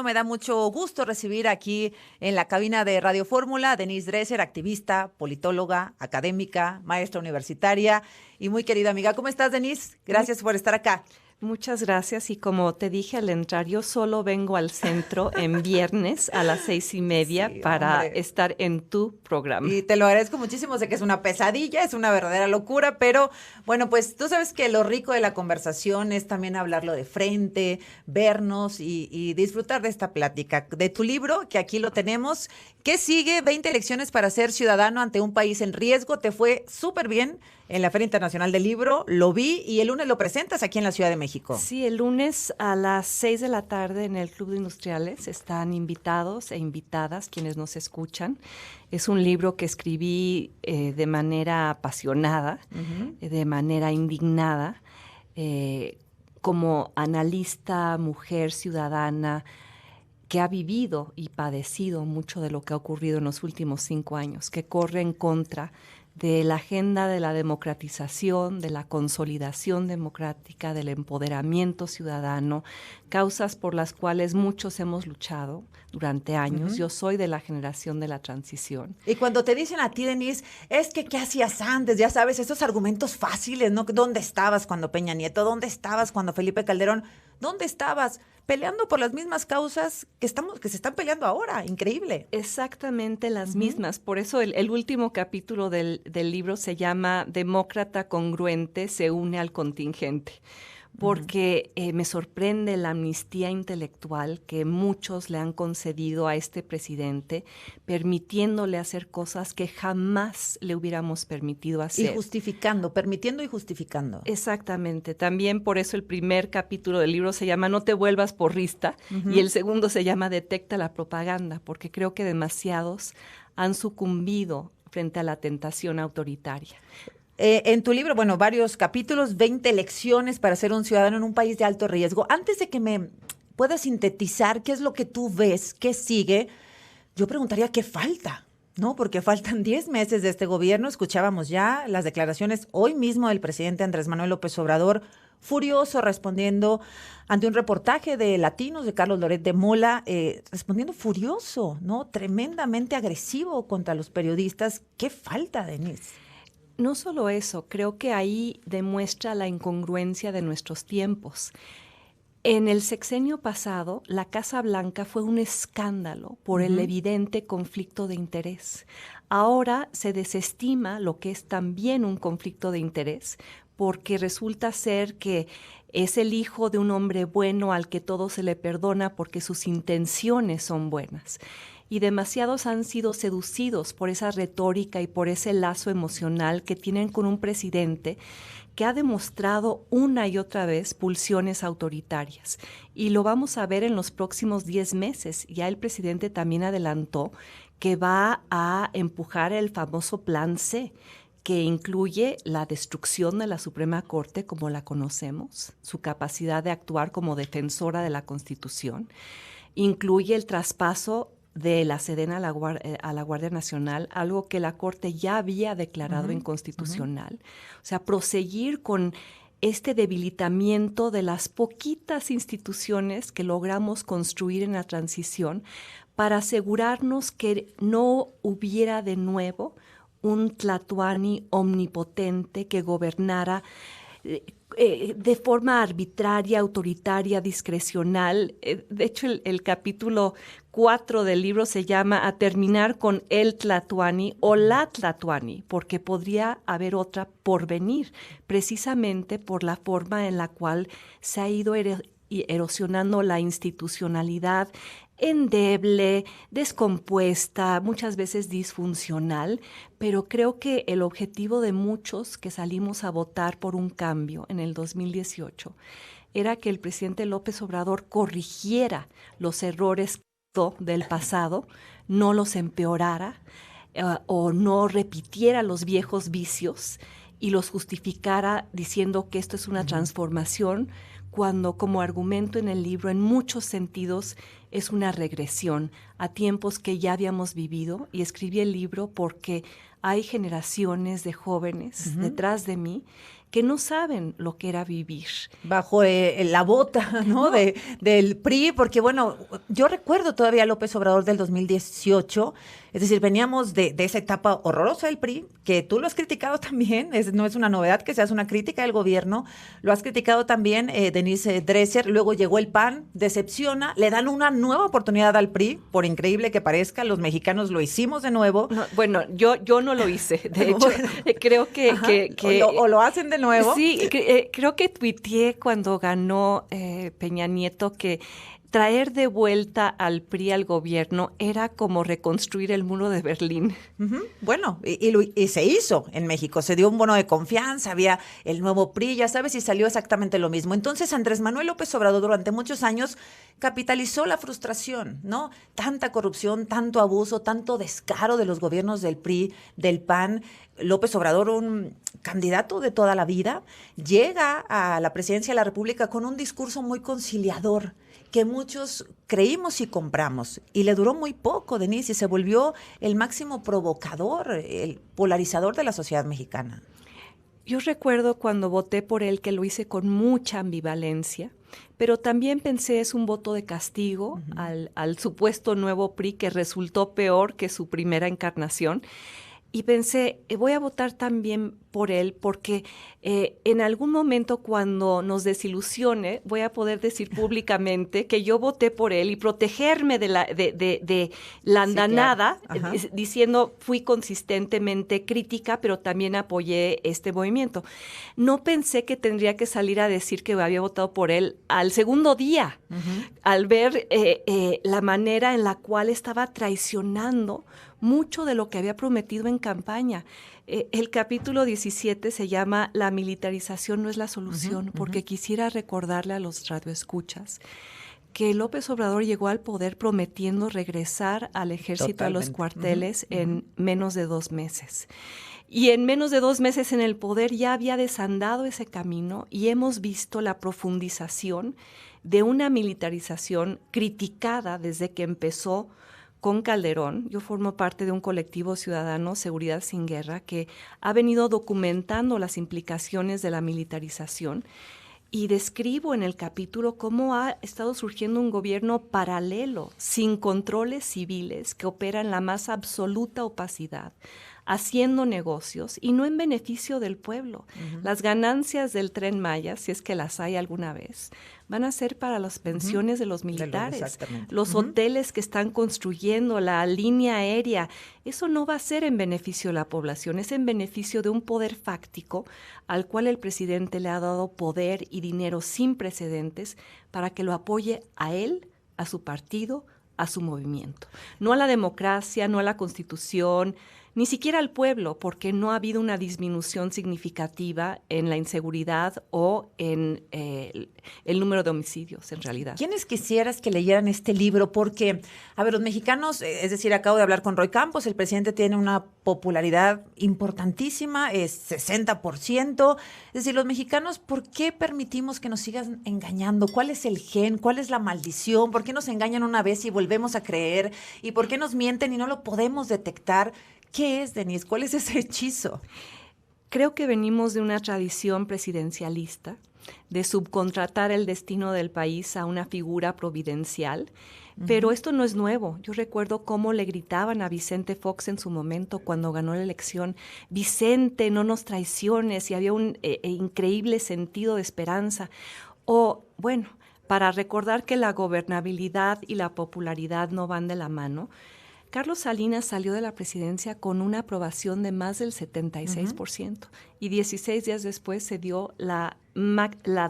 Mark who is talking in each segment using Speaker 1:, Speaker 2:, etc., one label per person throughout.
Speaker 1: Me da mucho gusto recibir aquí en la cabina de Radio Fórmula a Denise Dresser, activista, politóloga, académica, maestra universitaria y muy querida amiga. ¿Cómo estás, Denise? Gracias por estar acá.
Speaker 2: Muchas gracias, y como te dije al entrar, yo solo vengo al centro en viernes a las 6:30
Speaker 1: Sí,
Speaker 2: para
Speaker 1: hombre.
Speaker 2: estar en tu programa.
Speaker 1: Y te lo agradezco muchísimo, sé que es una pesadilla, es una verdadera locura, pero bueno, pues tú sabes que lo rico de la conversación es también hablarlo de frente, vernos y disfrutar de esta plática. De tu libro, que aquí lo tenemos, ¿qué sigue? 20 lecciones para ser ciudadano ante un país en riesgo. Te fue súper bien en la Feria Internacional del Libro, lo vi y el lunes lo presentas aquí en la Ciudad de México.
Speaker 2: Sí, el lunes a las 6 de la tarde en el Club de Industriales están invitados e invitadas quienes nos escuchan. Es un libro que escribí de manera apasionada, de manera indignada, como analista, mujer, ciudadana, que ha vivido y padecido mucho de lo que ha ocurrido en los últimos 5 años, que corre en contra de la agenda de la democratización, de la consolidación democrática, del empoderamiento ciudadano, causas por las cuales muchos hemos luchado durante años. Yo soy de la generación de la transición.
Speaker 1: Y cuando te dicen a ti, Denise, es que ¿qué hacías antes? Ya sabes, esos argumentos fáciles, ¿no? ¿Dónde estabas cuando Peña Nieto? ¿Dónde estabas cuando Felipe Calderón? ¿Dónde estabas? Peleando por las mismas causas que se están peleando ahora. Increíble.
Speaker 2: Exactamente las mismas. Por eso el último capítulo del libro se llama Demócrata congruente se une al contingente. Porque me sorprende la amnistía intelectual que muchos le han concedido a este presidente, permitiéndole hacer cosas que jamás le hubiéramos permitido hacer.
Speaker 1: Y justificando, permitiendo y justificando.
Speaker 2: Exactamente. También por eso el primer capítulo del libro se llama No te vuelvas porrista y el segundo se llama Detecta la propaganda, porque creo que demasiados han sucumbido frente a la tentación autoritaria.
Speaker 1: En tu libro, bueno, varios capítulos, 20 lecciones para ser un ciudadano en un país de alto riesgo. Antes de que me puedas sintetizar qué es lo que tú ves, qué sigue, yo preguntaría qué falta, ¿no? Porque faltan 10 meses de este gobierno. Escuchábamos ya las declaraciones hoy mismo del presidente Andrés Manuel López Obrador, furioso, respondiendo ante un reportaje de Latinos de Carlos Loret de Mola, respondiendo furioso, ¿no? Tremendamente agresivo contra los periodistas. ¿Qué falta, Denise?
Speaker 2: No solo eso, creo que ahí demuestra la incongruencia de nuestros tiempos. En el sexenio pasado, la Casa Blanca fue un escándalo por el evidente conflicto de interés. Ahora se desestima lo que es también un conflicto de interés, porque resulta ser que es el hijo de un hombre bueno al que todo se le perdona porque sus intenciones son buenas. Y demasiados han sido seducidos por esa retórica y por ese lazo emocional que tienen con un presidente que ha demostrado una y otra vez pulsiones autoritarias. Y lo vamos a ver en los próximos 10 meses. Ya el presidente también adelantó que va a empujar el famoso Plan C, que incluye la destrucción de la Suprema Corte como la conocemos, su capacidad de actuar como defensora de la Constitución, incluye el traspaso de la Sedena a la Guardia Nacional, algo que la Corte ya había declarado inconstitucional. O sea, proseguir con este debilitamiento de las poquitas instituciones que logramos construir en la transición para asegurarnos que no hubiera de nuevo un Tlatoani omnipotente que gobernara de forma arbitraria, autoritaria, discrecional. De hecho, el capítulo 4 del libro se llama A terminar con el Tlatoani o la Tlatoani, porque podría haber otra por venir, precisamente por la forma en la cual se ha ido erosionando la institucionalidad endeble, descompuesta, muchas veces disfuncional, pero creo que el objetivo de muchos que salimos a votar por un cambio en el 2018 era que el presidente López Obrador corrigiera los errores del pasado, no los empeorara o no repitiera los viejos vicios y los justificara diciendo que esto es una transformación, cuando como argumento en el libro en muchos sentidos es una regresión a tiempos que ya habíamos vivido. Y escribí el libro porque hay generaciones de jóvenes detrás de mí que no saben lo que era vivir.
Speaker 1: Bajo la bota, ¿no? Del PRI, porque bueno, yo recuerdo todavía a López Obrador del 2018, es decir, veníamos de esa etapa horrorosa del PRI, que tú lo has criticado también, no es una novedad que seas una crítica del gobierno, lo has criticado también, Denise Dresser, luego llegó el PAN, decepciona, le dan una nueva oportunidad al PRI, por increíble que parezca, los mexicanos lo hicimos de nuevo.
Speaker 2: No, bueno, yo no lo hice, de hecho, creo que
Speaker 1: o lo hacen de nuevo.
Speaker 2: Sí, creo que tuiteé cuando ganó Peña Nieto que traer de vuelta al PRI al gobierno era como reconstruir el muro de Berlín.
Speaker 1: Bueno, y se hizo en México, se dio un bono de confianza, había el nuevo PRI, ya sabes, y salió exactamente lo mismo. Entonces, Andrés Manuel López Obrador durante muchos años capitalizó la frustración, ¿no? Tanta corrupción, tanto abuso, tanto descaro de los gobiernos del PRI, del PAN. López Obrador, un candidato de toda la vida, llega a la presidencia de la República con un discurso muy conciliador, que muchos creímos y compramos. Y le duró muy poco, Denise, y se volvió el máximo provocador, el polarizador de la sociedad mexicana.
Speaker 2: Yo recuerdo cuando voté por él que lo hice con mucha ambivalencia, pero también pensé es un voto de castigo al supuesto nuevo PRI que resultó peor que su primera encarnación. Y pensé, voy a votar también por él porque en algún momento cuando nos desilusione voy a poder decir públicamente que yo voté por él y protegerme de la andanada,
Speaker 1: sí, claro.
Speaker 2: Diciendo fui consistentemente crítica, pero también apoyé este movimiento. No pensé que tendría que salir a decir que había votado por él al segundo día, al ver la manera en la cual estaba traicionando mucho de lo que había prometido en campaña. El capítulo 17 se llama La militarización no es la solución, porque quisiera recordarle a los radioescuchas que López Obrador llegó al poder prometiendo regresar al ejército, a los cuarteles en menos de 2 meses. Y en menos de 2 meses en el poder ya había desandado ese camino y hemos visto la profundización de una militarización criticada desde que empezó con Calderón. Yo formo parte de un colectivo ciudadano, Seguridad Sin Guerra, que ha venido documentando las implicaciones de la militarización y describo en el capítulo cómo ha estado surgiendo un gobierno paralelo, sin controles civiles, que opera en la más absoluta opacidad, haciendo negocios y no en beneficio del pueblo. Las ganancias del Tren Maya, si es que las hay alguna vez, van a ser para las pensiones de los militares, los hoteles que están construyendo, la línea aérea. Eso no va a ser en beneficio de la población, es en beneficio de un poder fáctico al cual el presidente le ha dado poder y dinero sin precedentes para que lo apoye a él, a su partido, a su movimiento. No a la democracia, no a la Constitución, ni siquiera al pueblo, porque no ha habido una disminución significativa en la inseguridad o en el número de homicidios, en realidad.
Speaker 1: ¿Quiénes quisieras que leyeran este libro? Porque, a ver, los mexicanos, es decir, acabo de hablar con Roy Campos, el presidente tiene una popularidad importantísima, es 60%. Es decir, los mexicanos, ¿por qué permitimos que nos sigan engañando? ¿Cuál es el gen? ¿Cuál es la maldición? ¿Por qué nos engañan una vez y volvemos a creer? ¿Y por qué nos mienten y no lo podemos detectar? ¿Qué es, Denise? ¿Cuál es ese hechizo?
Speaker 2: Creo que venimos de una tradición presidencialista, de subcontratar el destino del país a una figura providencial, pero esto no es nuevo. Yo recuerdo cómo le gritaban a Vicente Fox en su momento cuando ganó la elección, Vicente, no nos traiciones, y había un increíble sentido de esperanza. O, bueno, para recordar que la gobernabilidad y la popularidad no van de la mano, Carlos Salinas salió de la presidencia con una aprobación de más del 76% y 16 días después se dio la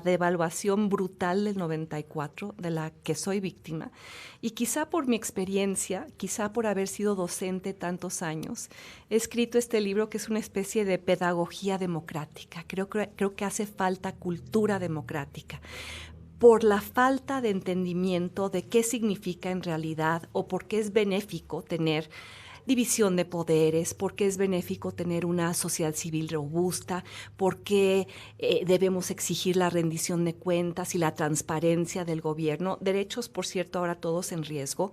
Speaker 2: devaluación brutal del 94, de la que soy víctima. Y quizá por mi experiencia, quizá por haber sido docente tantos años, he escrito este libro que es una especie de pedagogía democrática. Creo que hace falta cultura democrática, por la falta de entendimiento de qué significa en realidad o por qué es benéfico tener división de poderes, por qué es benéfico tener una sociedad civil robusta, por qué debemos exigir la rendición de cuentas y la transparencia del gobierno, derechos, por cierto, ahora todos en riesgo.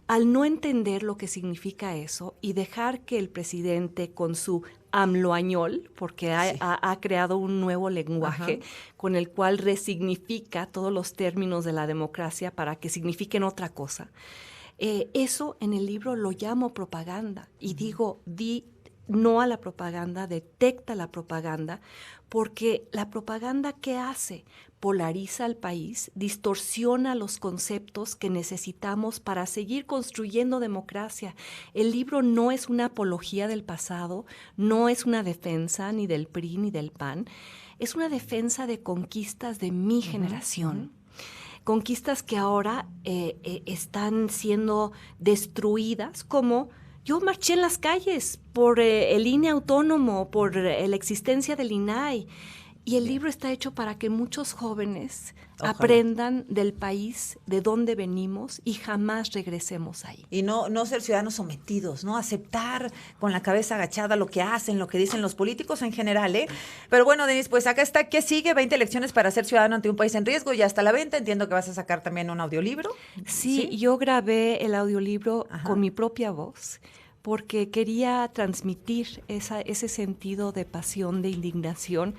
Speaker 2: Al no entender lo que significa eso y dejar que el presidente con su AMLOañol, porque ha creado un nuevo lenguaje con el cual resignifica todos los términos de la democracia para que signifiquen otra cosa. Eso en el libro lo llamo propaganda y digo, di no a la propaganda, detecta la propaganda, porque la propaganda, ¿qué hace? Polariza al país, distorsiona los conceptos que necesitamos para seguir construyendo democracia. El libro no es una apología del pasado, no es una defensa ni del PRI ni del PAN, es una defensa de conquistas de mi generación. Conquistas que ahora están siendo destruidas, como yo marché en las calles por el INE autónomo, por la existencia del INAI. Y el libro está hecho para que muchos jóvenes aprendan del país, de dónde venimos y jamás regresemos ahí.
Speaker 1: Y no ser ciudadanos sometidos, ¿no? Aceptar con la cabeza agachada lo que hacen, lo que dicen los políticos en general, ¿eh? Pero bueno, Denise, pues acá está. ¿Qué sigue? 20 lecciones para ser ciudadano ante un país en riesgo. Ya está a la venta. Entiendo que vas a sacar también un audiolibro.
Speaker 2: Sí, yo grabé el audiolibro con mi propia voz, porque quería transmitir ese sentido de pasión, de indignación.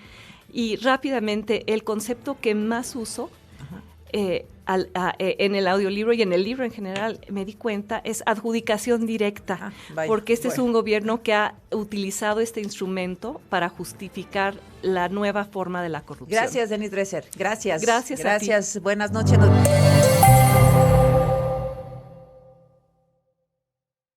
Speaker 2: Y rápidamente, el concepto que más uso en el audiolibro y en el libro en general, me di cuenta, es adjudicación directa, porque es un gobierno que ha utilizado este instrumento para justificar la nueva forma de la corrupción.
Speaker 1: Gracias, Denise Dresser. Gracias.
Speaker 2: Gracias a ti.
Speaker 1: Buenas noches.